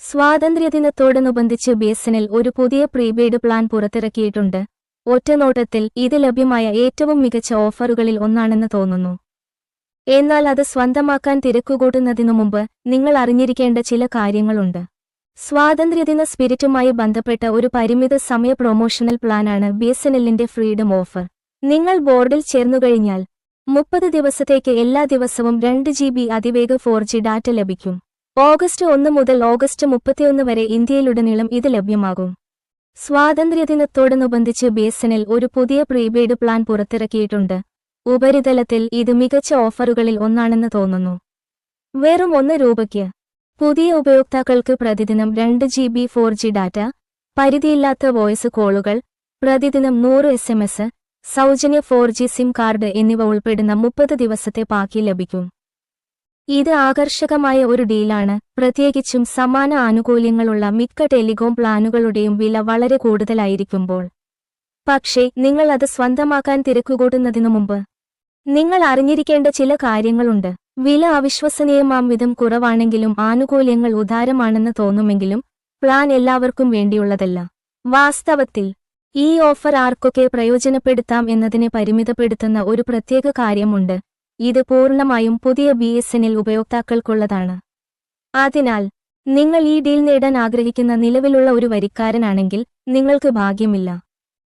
സ്വാതന്ത്ര്യദിനത്തോടനുബന്ധിച്ച് BSNL ഒരു പുതിയ prepaid plan പുറത്തിറക്കിയിട്ടുണ്ട്. ഒറ്റനോട്ടത്തിൽ ഇത് ലഭ്യമായ ഏറ്റവും മികച്ച ഓഫറുകളിൽ ഒന്നാണെന്ന് തോന്നുന്നു. എന്നാൽ അത് സ്വന്തമാക്കാൻ തിരക്കുകൂട്ടുന്നതിനു മുമ്പ് നിങ്ങൾ അറിഞ്ഞിരിക്കേണ്ട ചില കാര്യങ്ങളുണ്ട്. സ്വാതന്ത്ര്യദിന സ്പിരിറ്റുമായി ബന്ധപ്പെട്ട ഒരു പരിമിത സമയ പ്രൊമോഷണൽ പ്ലാനാണ് ബിഎസ്എൻഎല്ലിന്റെ ഫ്രീഡം ഓഫർ. നിങ്ങൾ ബോർഡിൽ ചേർന്നുകഴിഞ്ഞാൽ 30 ദിവസത്തേക്ക് എല്ലാ ദിവസവും 2 GB അതിവേഗ 4G ഡാറ്റ ലഭിക്കും. ഓഗസ്റ്റ് 1 മുതൽ ഓഗസ്റ്റ് 31 വരെ ഇന്ത്യയിലുടനീളം ഇത് ലഭ്യമാകും. സ്വാതന്ത്ര്യദിനത്തോടനുബന്ധിച്ച് ബിഎസ്എൻഎൽ ഒരു പുതിയ പ്രീപെയ്ഡ് പ്ലാൻ പുറത്തിറക്കിയിട്ടുണ്ട്. ഉപരിതലത്തിൽ ഇത് മികച്ച ഓഫറുകളിൽ ഒന്നാണെന്ന് തോന്നുന്നു. വെറും 1 രൂപയ്ക്ക് പുതിയ ഉപയോക്താക്കൾക്ക് പ്രതിദിനം 2 GB 4G ഡാറ്റ, പരിധിയില്ലാത്ത വോയിസ് കോളുകൾ, പ്രതിദിനം 100 SMS, സൗജന്യ 4G സിം കാർഡ് എന്നിവ ഉൾപ്പെടുന്ന 30 ദിവസത്തെ പാക്കി ലഭിക്കും. ഇത് ആകർഷകമായ ഒരു ഡീലാണ്, പ്രത്യേകിച്ചും സമാന ആനുകൂല്യങ്ങളുള്ള മിക്ക ടെലികോം പ്ലാനുകളുടെയും വില വളരെ കൂടുതലായിരിക്കുമ്പോൾ. പക്ഷേ നിങ്ങൾ അത് സ്വന്തമാക്കാൻ തിരക്കുകൂട്ടുന്നതിനു മുമ്പ് നിങ്ങൾ അറിഞ്ഞിരിക്കേണ്ട ചില കാര്യങ്ങളുണ്ട്. വില അവിശ്വസനീയമാം വിധം കുറവാണെങ്കിലും ആനുകൂല്യങ്ങൾ ഉദാരമാണെന്ന് തോന്നുമെങ്കിലും പ്ലാൻ എല്ലാവർക്കും വേണ്ടിയുള്ളതല്ല. വാസ്തവത്തിൽ ഈ ഓഫർ ആർക്കൊക്കെ പ്രയോജനപ്പെടുത്താം എന്നതിനെ പരിമിതപ്പെടുത്തുന്ന ഒരു പ്രത്യേക കാര്യമുണ്ട്. ഇത് പൂർണ്ണമായും പുതിയ ബിഎസ്എൻഎൽ ഉപയോക്താക്കൾക്കുള്ളതാണ്. അതിനാൽ നിങ്ങൾ ഈ ഡീൽ നേടാൻ ആഗ്രഹിക്കുന്ന നിലവിലുള്ള ഒരു വരിക്കാരനാണെങ്കിൽ നിങ്ങൾക്ക് ഭാഗ്യമില്ല.